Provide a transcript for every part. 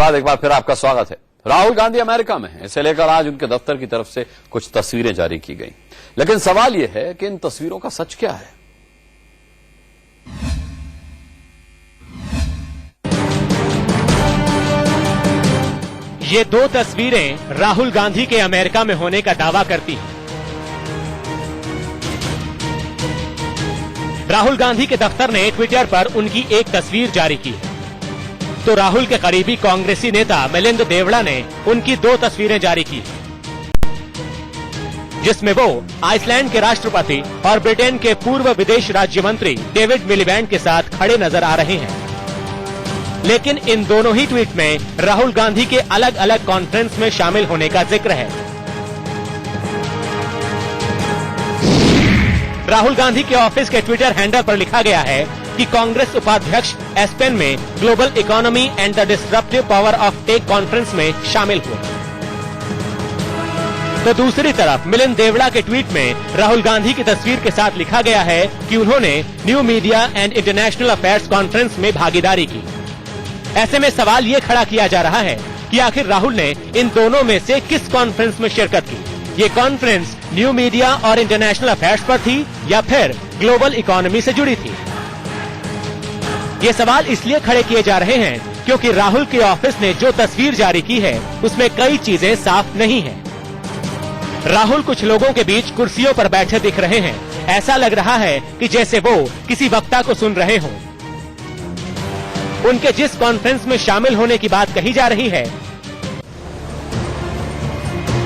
बाद एक बार फिर आपका स्वागत है। राहुल गांधी अमेरिका में हैं, इसे लेकर आज उनके दफ्तर की तरफ से कुछ तस्वीरें जारी की गई। लेकिन सवाल यह है कि इन तस्वीरों का सच क्या है। ये दो तस्वीरें राहुल गांधी के अमेरिका में होने का दावा करती हैं। राहुल गांधी के दफ्तर ने ट्विटर पर उनकी एक तस्वीर जारी की है, तो राहुल के करीबी कांग्रेसी नेता मिलिंद देवड़ा ने उनकी दो तस्वीरें जारी की, जिसमें वो आइसलैंड के राष्ट्रपति और ब्रिटेन के पूर्व विदेश राज्य मंत्री डेविड मिलीबैंड के साथ खड़े नजर आ रहे हैं। लेकिन इन दोनों ही ट्वीट में राहुल गांधी के अलग अलग कॉन्फ्रेंस में शामिल होने का जिक्र है। राहुल गांधी के ऑफिस के ट्विटर हैंडल पर लिखा गया है कि कांग्रेस उपाध्यक्ष एस्पेन में global economy and the disruptive power of tech conference में शामिल हुए। तो दूसरी तरफ मिलिंद देवड़ा के ट्वीट में राहुल गांधी की तस्वीर के साथ लिखा गया है कि उन्होंने new media and international affairs conference में भागीदारी की। ऐसे में सवाल ये खड़ा किया जा रहा है कि आखिर राहुल ने इन दोनों में से किस कॉन्फ्रेंस में शिरकत की। ये कॉन्फ्रेंस न्यू मीडिया और इंटरनेशनल अफेयर्स पर थी या फिर ग्लोबल इकोनॉमी से जुड़ी थी। ये सवाल इसलिए खड़े किए जा रहे हैं क्योंकि राहुल के ऑफिस ने जो तस्वीर जारी की है उसमें कई चीजें साफ नहीं हैं। राहुल कुछ लोगों के बीच कुर्सियों पर बैठे दिख रहे हैं। ऐसा लग रहा है कि जैसे वो किसी वक्ता को सुन रहे हों। उनके जिस कॉन्फ्रेंस में शामिल होने की बात कही जा रही है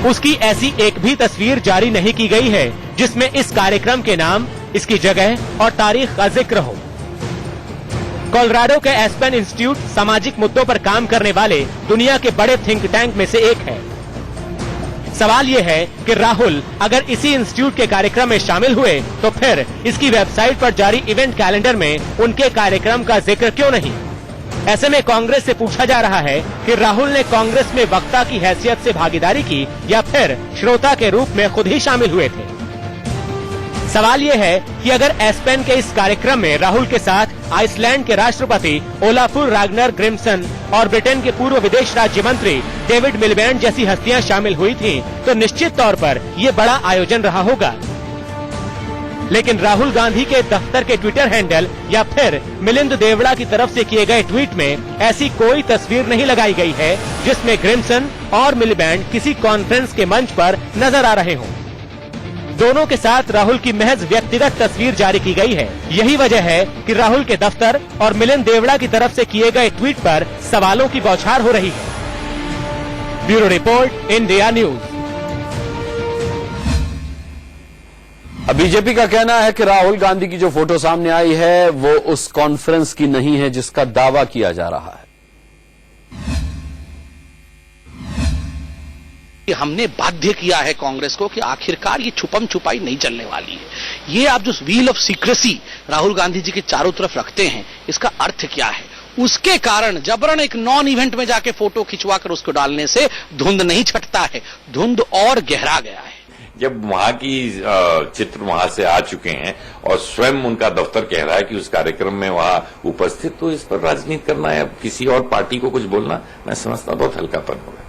उसकी ऐसी एक भी तस्वीर जारी नहीं की गई है जिसमें इस कार्यक्रम के नाम, इसकी जगह और तारीख का जिक्र हो। कोलोराडो के एस्पेन इंस्टीट्यूट सामाजिक मुद्दों पर काम करने वाले दुनिया के बड़े थिंक टैंक में से एक है। सवाल ये है कि राहुल अगर इसी इंस्टीट्यूट के कार्यक्रम में शामिल हुए तो फिर इसकी वेबसाइट पर जारी इवेंट कैलेंडर में उनके कार्यक्रम का जिक्र क्यों नहीं। ऐसे में कांग्रेस से पूछा जा रहा है कि राहुल ने कांग्रेस में वक्ता की हैसियत से भागीदारी की या फिर श्रोता के रूप में खुद ही शामिल हुए थे। सवाल ये है कि अगर एस्पेन के इस कार्यक्रम में राहुल के साथ आइसलैंड के राष्ट्रपति ओलाफुर रागनर ग्रिम्सन और ब्रिटेन के पूर्व विदेश राज्य मंत्री डेविड मिलीबैंड जैसी हस्तियां शामिल हुई थीं, तो निश्चित तौर पर ये बड़ा आयोजन रहा होगा। लेकिन राहुल गांधी के दफ्तर के ट्विटर हैंडल या फिर मिलिंद देवड़ा की तरफ से किए गए ट्वीट में ऐसी कोई तस्वीर नहीं लगाई गई है जिसमें ग्रिम्सन और मिलीबैंड किसी कॉन्फ्रेंस के मंच पर नजर आ रहे हों। दोनों के साथ राहुल की महज व्यक्तिगत तस्वीर जारी की गई है। यही वजह है कि राहुल के दफ्तर और मिलिंद देवड़ा की तरफ से किए गए ट्वीट पर सवालों की बौछार हो रही है। Bureau report, India news. अब बीजेपी का कहना है कि राहुल गांधी की जो फोटो सामने आई है वो उस कॉन्फ्रेंस की नहीं है जिसका दावा किया जा रहा है। हमने बाध्य किया है कांग्रेस को कि आखिरकार ये छुपम छुपाई नहीं चलने वाली है। ये आप जो wheel of secrecy Rahul Gandhi ji के चारों तरफ रखते हैं, इसका अर्थ क्या है? उसके कारण जबरन एक नॉन इवेंट में जाके फोटो खिंचवाकर उसको डालने से धुंध नहीं छटता है, धुंध और गहरा गया है। जब वहां की चित्र वहां से आ चुके हैं और स्वयं उनका दफ्तर कह रहा है कि उस कार्यक्रम में वहां उपस्थित, तो इस पर राजनीति करना है किसी और पार्टी को कुछ बोलना, मैं समझता बहुत हल्कापन होगा।